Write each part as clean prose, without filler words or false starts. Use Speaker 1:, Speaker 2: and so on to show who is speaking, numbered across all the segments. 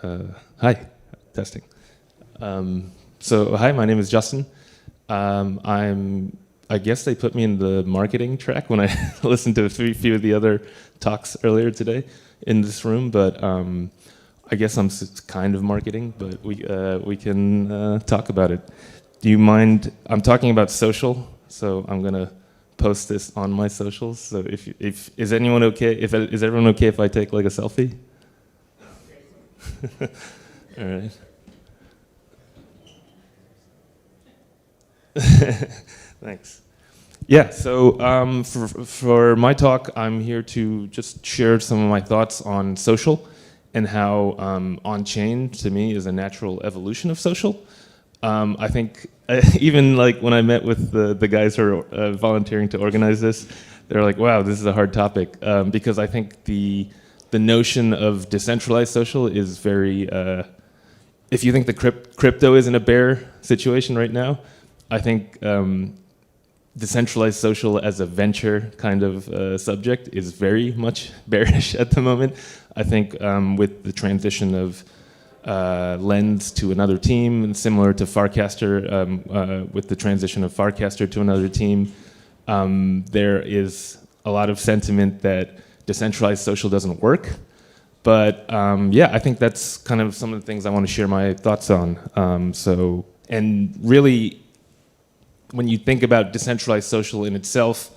Speaker 1: Hi, testing. Hi, my name is Justin. I guess they put me in the marketing track when I listened to a few of the other talks earlier today in this room, but I guess I'm kind of marketing, but we can talk about it. Do you mind? I'm talking about social, so I'm gonna post this on my socials. So if is anyone okay? Is everyone okay if I take like a selfie? All right. Thanks. Yeah, so for my talk, I'm here to just share some of my thoughts on social and how on-chain, to me, is a natural evolution of social. I think even like when I met with the guys who are volunteering to organize this, they're like, wow, this is a hard topic, because I think the notion of decentralized social is very, if you think the crypto is in a bear situation right now, I think decentralized social as a venture kind of subject is very much bearish at the moment. I think with the transition of Lens to another team, and similar to Farcaster, with the transition of Farcaster to another team, there is a lot of sentiment that decentralized social doesn't work. But yeah, I think that's kind of some of the things I want to share my thoughts on. And really, when you think about decentralized social in itself,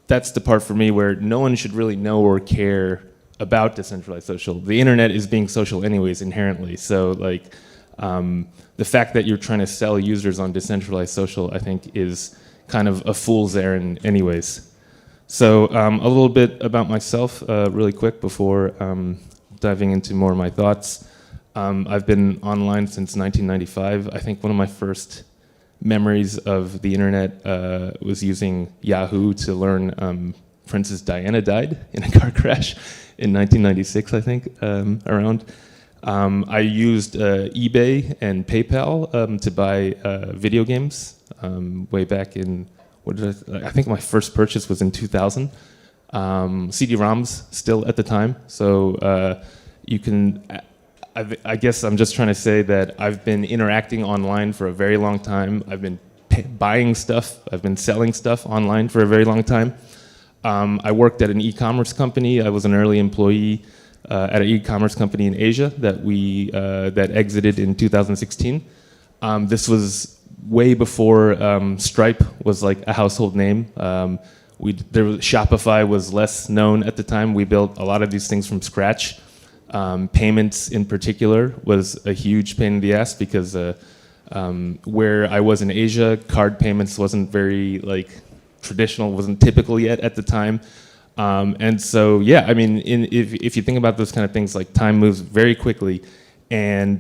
Speaker 1: that's the part for me where no one should really know or care about decentralized social. The internet is being social anyways, inherently. So like, the fact that you're trying to sell users on decentralized social, I think is kind of a fool's errand anyways. So a little bit about myself really quick before diving into more of my thoughts. I've been online since 1995. I think one of my first memories of the internet was using Yahoo to learn Princess Diana died in a car crash in 1996, I think, around. I used eBay and PayPal to buy video games way back in, I think my first purchase was in 2000. CD-ROMs still at the time, so you can, I guess I'm just trying to say that I've been interacting online for a very long time. I've been buying stuff, I've been selling stuff online for a very long time. I worked at an e-commerce company. I was an early employee at an e-commerce company in Asia that exited in 2016. This was way before Stripe was like a household name. Shopify was less known at the time. We built a lot of these things from scratch. Payments in particular was a huge pain in the ass because where I was in Asia, card payments wasn't very like traditional, wasn't typical yet at the time. And so, yeah, I mean, if you think about those kind of things, like time moves very quickly. And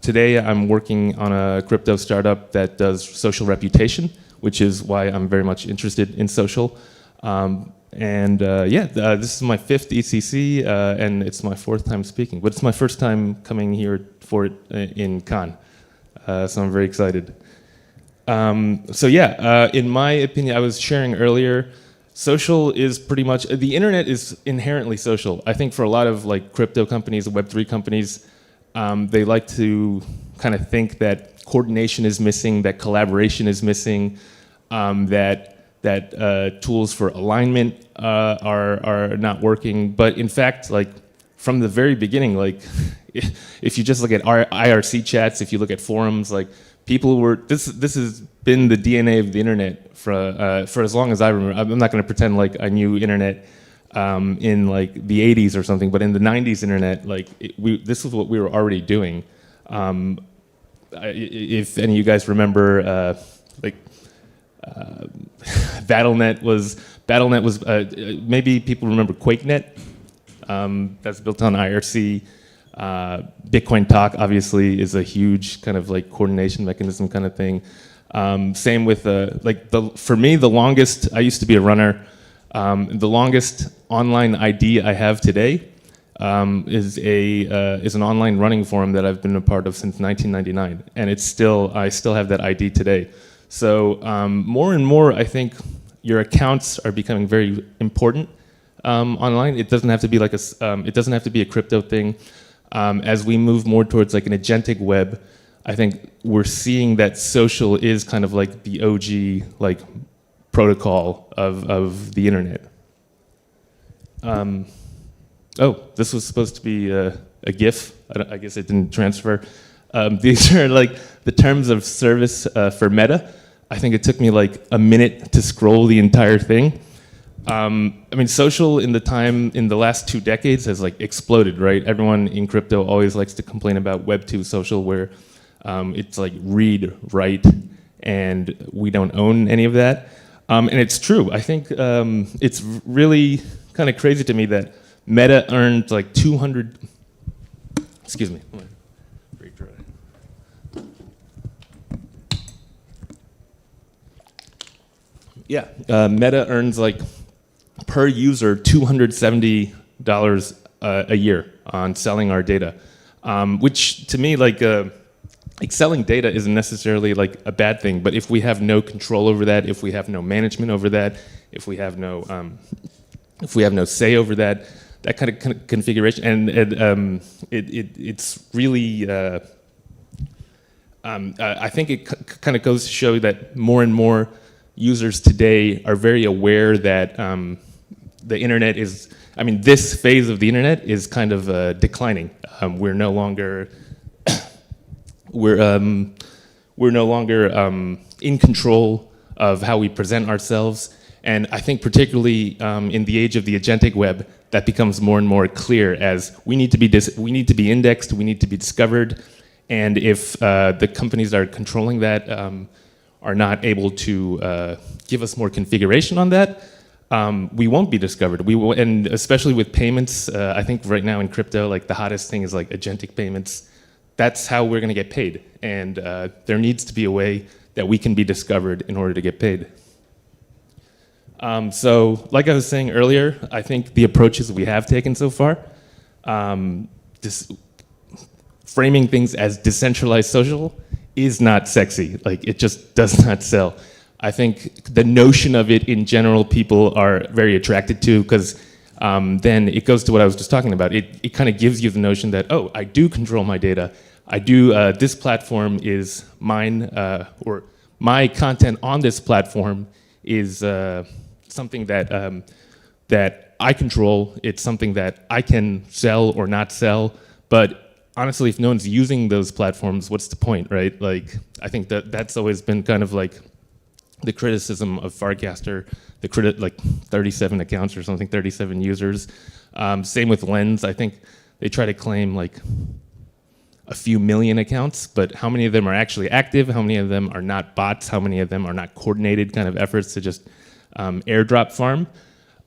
Speaker 1: today I'm working on a crypto startup that does social reputation, which is why I'm very much interested in social. This is my 5th ECC, and it's my 4th time speaking, but it's my first time coming here for it in Cannes. So I'm very excited. In my opinion, I was sharing earlier, social is pretty much, the internet is inherently social. I think for a lot of like crypto companies, Web3 companies, they like to kind of think that coordination is missing, that collaboration is missing, that tools for alignment are not working. But in fact, like from the very beginning, like if you just look at our IRC chats, if you look at forums, like people were, this has been the DNA of the internet for as long as I remember. I'm not going to pretend like I knew internet in like the 80s or something, but in the 90s internet, like this was what we were already doing. If any of you guys remember, Battlenet was maybe people remember QuakeNet. That's built on IRC. Bitcoin Talk obviously is a huge kind of like coordination mechanism kind of thing. Same with for me, the longest, I used to be a runner. The longest online ID I have today is an online running forum that I've been a part of since 1999, and I still have that ID today. So more and more, I think your accounts are becoming very important online. It doesn't have to be like it doesn't have to be a crypto thing, As we move more towards like an agentic web, I think we're seeing that social is kind of like the OG like protocol of the internet. Oh, this was supposed to be a GIF. I guess it didn't transfer. These are like the terms of service for Meta. I think it took me like a minute to scroll the entire thing. I mean, social in the last 2 decades has like exploded, right? Everyone in crypto always likes to complain about Web 2 social, where it's like read, write, and we don't own any of that. And it's true. I think it's really kind of crazy to me that Meta earned like 200. Excuse me. Yeah, Meta earns like per user $270 a year on selling our data, which to me like selling data isn't necessarily like a bad thing. But if we have no control over that, if we have no management over that, if we have no say over that, that kind of configuration, and it's really. I think it kind of goes to show that more and more users today are very aware that the internet is, I mean, this phase of the internet is kind of declining. We're no longer, we're no longer in control of how we present ourselves. And I think particularly in the age of the agentic web, that becomes more and more clear as we need to be indexed, we need to be discovered. And if the companies that are controlling that are not able to give us more configuration on that, we won't be discovered. We will, and especially with payments, I think right now in crypto, like the hottest thing is like agentic payments. That's how we're going to get paid. And there needs to be a way that we can be discovered in order to get paid. So, like I was saying earlier, I think the approaches we have taken so far, framing things as decentralized social is not sexy. Like, it just does not sell. I think the notion of it in general, people are very attracted to, because then it goes to what I was just talking about. It kind of gives you the notion that, oh, I do control my data. I do, this platform is mine, or my content on this platform is something that, that I control. It's something that I can sell or not sell. But honestly, if no one's using those platforms, what's the point, right? Like, I think that that's always been kind of like the criticism of Farcaster, like 37 accounts or something, 37 users. Same with Lens. I think they try to claim like a few million accounts, but how many of them are actually active? How many of them are not bots? How many of them are not coordinated kind of efforts to just airdrop farm?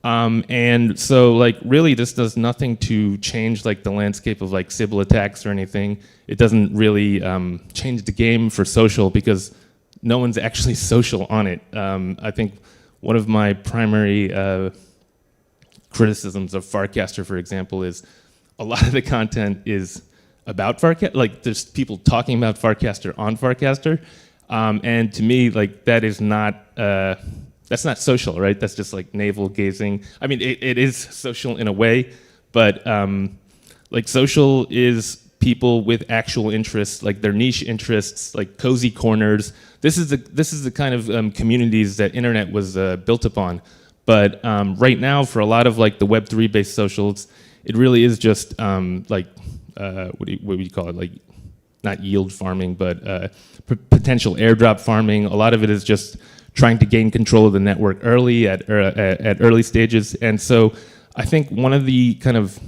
Speaker 1: And so, like, really, this does nothing to change like the landscape of like Sybil attacks or anything. It doesn't really change the game for social, because no one's actually social on it. I think one of my primary criticisms of Farcaster, for example, is a lot of the content is about Farcaster. Like, there's people talking about Farcaster on Farcaster, and to me, like, that is not. That's not social, right? That's just like navel gazing. I mean, it is social in a way, but like social is people with actual interests, like their niche interests, like cozy corners. This is the kind of communities that internet was built upon. But right now, for a lot of like the Web3 based socials, it really is just like what do you call it? Like, not yield farming, but potential airdrop farming. A lot of it is just trying to gain control of the network early at early stages. And so I think one of the kind of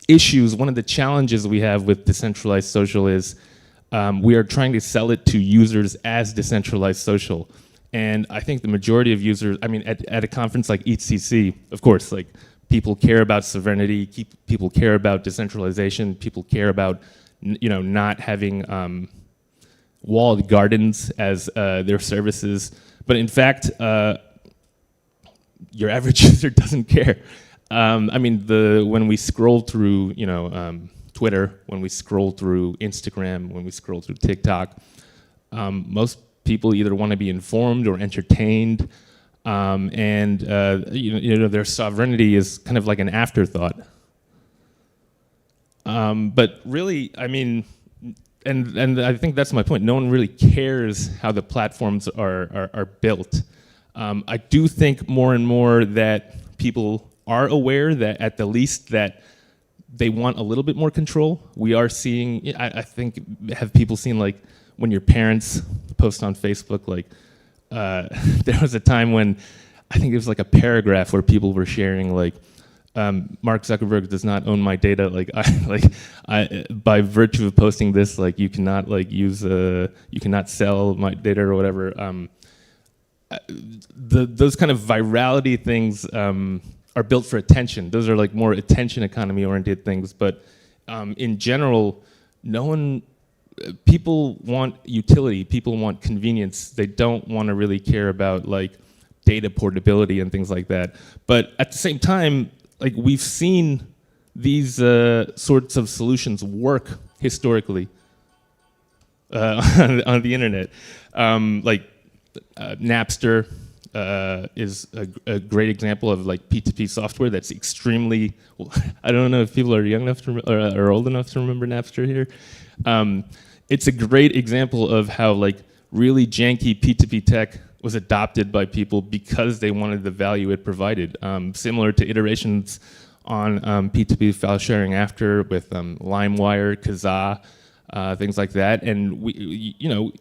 Speaker 1: issues, one of the challenges we have with decentralized social is we are trying to sell it to users as decentralized social. And I think the majority of users, I mean, at a conference like EthCC, of course, like, people care about sovereignty, people care about decentralization, people care about, you know, not having walled gardens as their services. But in fact, your average user doesn't care. I mean, when we scroll through, you know, Twitter, when we scroll through Instagram, when we scroll through TikTok, most people either want to be informed or entertained, and you know, their sovereignty is kind of like an afterthought. But really, I mean, and I think that's my point. No one really cares how the platforms are built. I do think more and more that people are aware that at the least that they want a little bit more control. We are seeing, I think, have people seen like when your parents post on Facebook, like there was a time when I think it was like a paragraph where people were sharing like, Mark Zuckerberg does not own my data. Like I, by virtue of posting this, like you cannot like use, you cannot sell my data or whatever. Those kind of virality things are built for attention. Those are like more attention economy oriented things. But in general, no one, people want utility. People want convenience. They don't want to really care about like data portability and things like that. But at the same time, like we've seen these sorts of solutions work historically on the internet. Napster is a great example of like P2P software that's extremely, well, I don't know if people are young enough to or old enough to remember Napster here. It's a great example of how like really janky P2P tech was adopted by people because they wanted the value it provided. Similar to iterations on P2P file sharing after with LimeWire, Kazaa, things like that. And we, you know,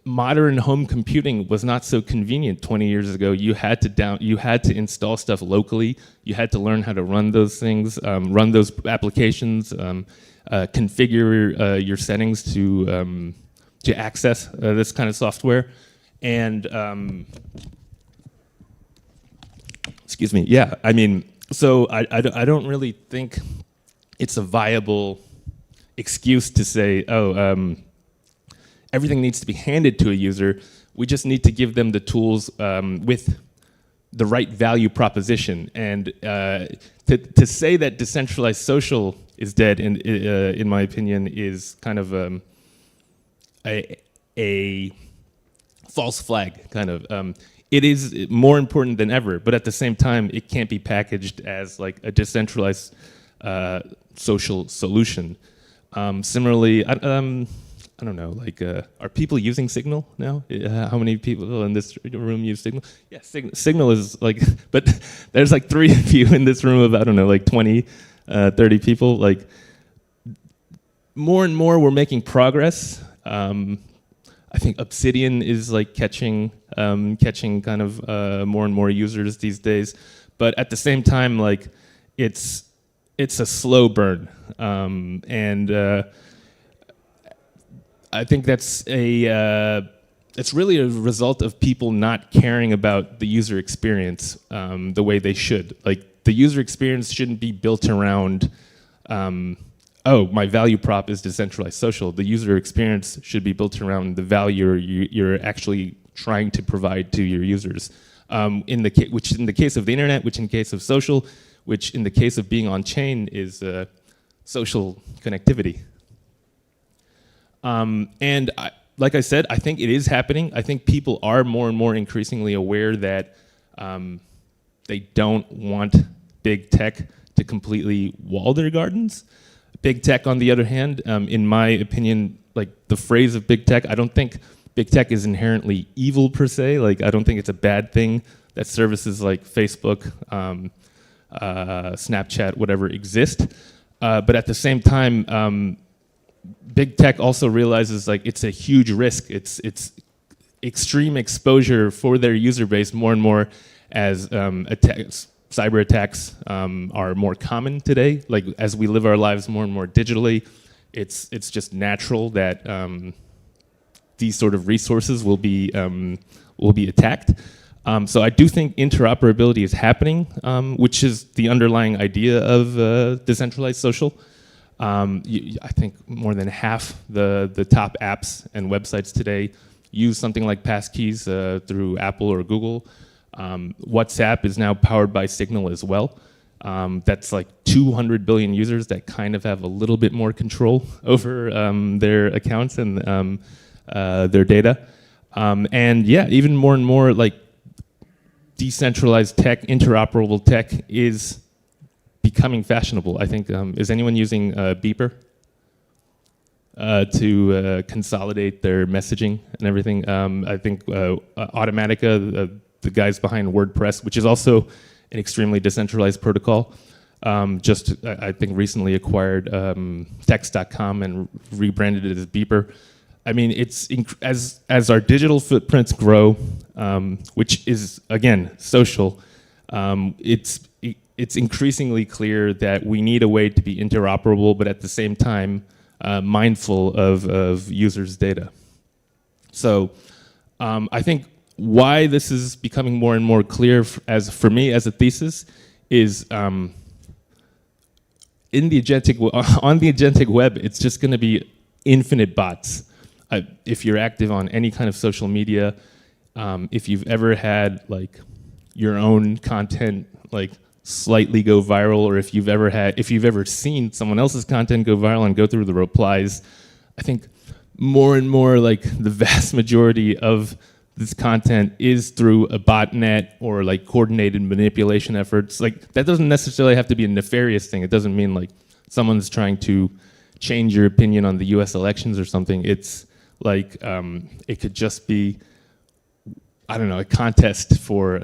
Speaker 1: modern home computing was not so convenient 20 years ago. You had to install stuff locally. You had to learn how to run those things, run those applications, configure your settings to access this kind of software. And excuse me, yeah, I mean, so I don't really think it's a viable excuse to say, oh, everything needs to be handed to a user. We just need to give them the tools with the right value proposition. And to say that decentralized social is dead, in my opinion, is kind of a false flag, kind of. It is more important than ever, but at the same time, it can't be packaged as like a decentralized social solution. Similarly, I don't know, like, are people using Signal now? How many people in this room use Signal? Yeah, Signal is like, but there's like 3 of you in this room of, I don't know, like 20, 30 people. Like, more and more we're making progress. I think Obsidian is like catching kind of more and more users these days. But at the same time, like, it's a slow burn. And I think that's it's really a result of people not caring about the user experience the way they should. Like, the user experience shouldn't be built around, oh, my value prop is decentralized social. The user experience should be built around the value you're actually trying to provide to your users. Which in the case of the internet, which in the case of social, which in the case of being on chain is social connectivity. And like I said, I think it is happening. I think people are more and more increasingly aware that they don't want big tech to completely wall their gardens. Big tech, on the other hand, in my opinion, like the phrase of big tech, I don't think big tech is inherently evil per se. Like, I don't think it's a bad thing that services like Facebook, Snapchat, whatever exist. But at the same time, big tech also realizes like it's a huge risk. It's extreme exposure for their user base more and more as cyber attacks are more common today. Like, as we live our lives more and more digitally, it's just natural that these sort of resources will be attacked. So I do think interoperability is happening, which is the underlying idea of decentralized social. I think more than half the top apps and websites today use something like passkeys through Apple or Google. WhatsApp is now powered by Signal as well. That's like 200 billion users that kind of have a little bit more control over their accounts and their data. And yeah, even more and more like decentralized tech, interoperable tech is becoming fashionable. I think, is anyone using Beeper to consolidate their messaging and everything? I think Automatica, the guys behind WordPress, which is also an extremely decentralized protocol, just I think recently acquired text.com and rebranded it as Beeper. I mean, it's as our digital footprints grow, which is again social. It's increasingly clear that we need a way to be interoperable, but at the same time mindful of users' data. So I think why this is becoming more and more clear for me as a thesis is on the agentic web, it's just going to be infinite bots. If you're active on any kind of social media, if you've ever had like your own content like slightly go viral, or if you've ever seen someone else's content go viral and go through the replies, I think more and more like the vast majority of this content is through a botnet or like coordinated manipulation efforts. Like that doesn't necessarily have to be a nefarious thing. It doesn't mean like someone's trying to change your opinion on the US elections or something. It's like it could just be, I don't know, a contest for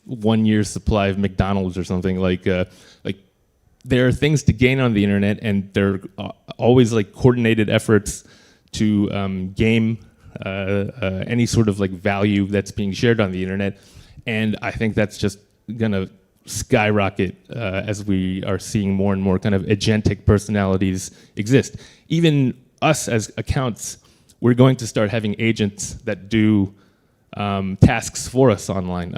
Speaker 1: 1 year's supply of McDonald's or something. Like there are things to gain on the internet, and there are always like coordinated efforts to game any sort of like value that's being shared on the internet. And I think that's just gonna skyrocket as we are seeing more and more kind of agentic personalities exist. Even us as accounts, we're going to start having agents that do tasks for us online.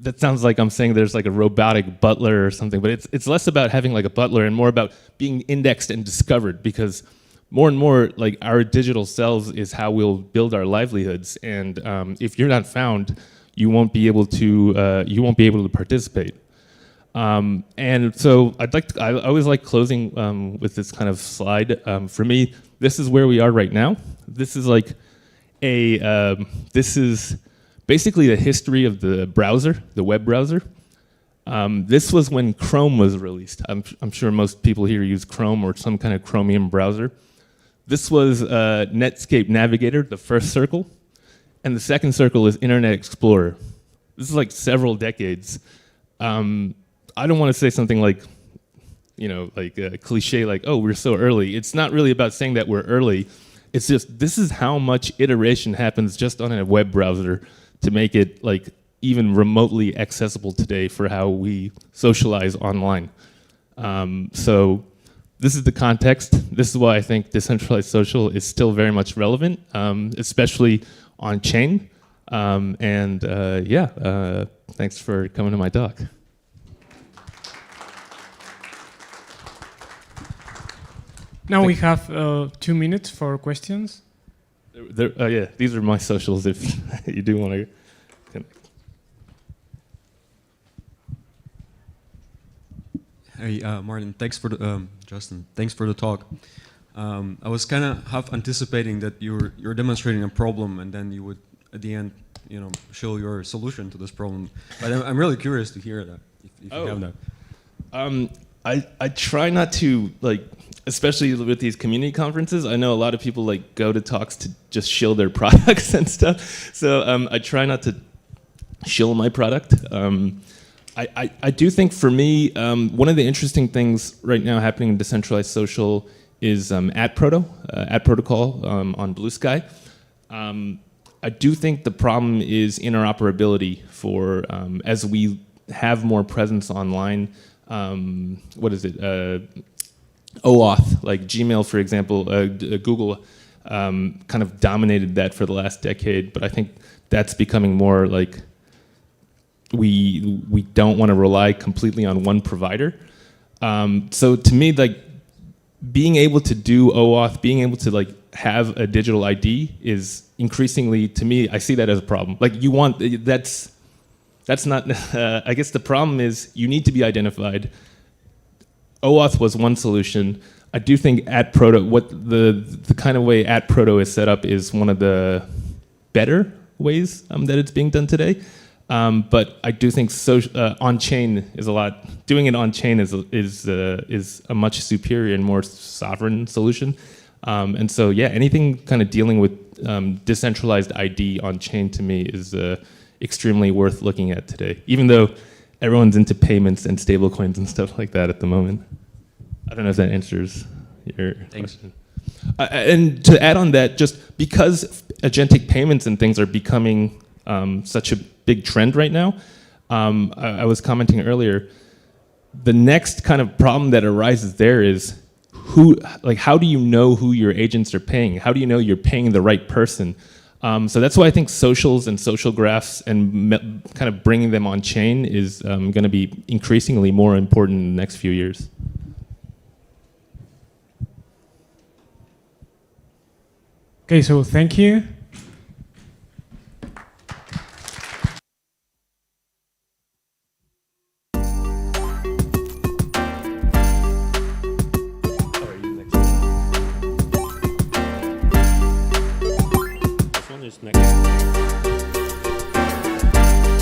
Speaker 1: That sounds like I'm saying there's like a robotic butler or something, but it's less about having like a butler and more about being indexed and discovered, because more and more like our digital selves is how we'll build our livelihoods. And if you're not found, you won't be able to participate. And so I always like closing with this kind of slide. For me, this is where we are right now. This is like this is basically the history of the browser, the web browser. This was when Chrome was released. I'm sure most people here use Chrome or some kind of Chromium browser. This was Netscape Navigator, the first circle, and the second circle is Internet Explorer. This is like several decades. I don't want to say something like, like a cliche like, oh, we're so early. It's not really about saying that we're early. It's just, this is how much iteration happens just on a web browser to make it like even remotely accessible today for how we socialize online. So this is the context. This is why I think decentralized social is still very much relevant, especially on chain. Thanks for coming to my talk.
Speaker 2: Now we have 2 minutes for questions.
Speaker 1: These are my socials if you do want to connect.
Speaker 3: Hey, Martin, thanks for the, Justin, thanks for the talk. I was kind of half anticipating that you're demonstrating a problem and then you would, at the end, show your solution to this problem. But I'm really curious to hear that, if you have that.
Speaker 1: I try not to, especially with these community conferences, I know a lot of people go to talks to just shill their products and stuff. So I try not to shill my product. I do think for me, one of the interesting things right now happening in decentralized social is ad protocol on Blue Sky. I do think the problem is interoperability for as we have more presence online. OAuth, like Gmail, for example, Google kind of dominated that for the last decade, but I think that's becoming more like we don't want to rely completely on one provider. So to me, being able to do OAuth, being able to have a digital ID is increasingly, to me, I see that as a problem. That's not, I guess the problem is you need to be identified. OAuth was one solution. I do think the kind of way @proto is set up is one of the better ways that it's being done today. But I do think on-chain is a lot. Doing it on-chain is a much superior and more sovereign solution. And so, yeah, anything kind of dealing with decentralized ID on-chain to me is extremely worth looking at today, even though everyone's into payments and stablecoins and stuff like that at the moment. I don't know if that answers your question. And to add on that, just because agentic payments and things are becoming such a big trend right now, I was commenting earlier, the next kind of problem that arises there is how do you know who your agents are paying? How do you know you're paying the right person? So that's why I think socials and social graphs and kind of bringing them on chain is going to be increasingly more important in the next few years.
Speaker 2: Okay, so thank you.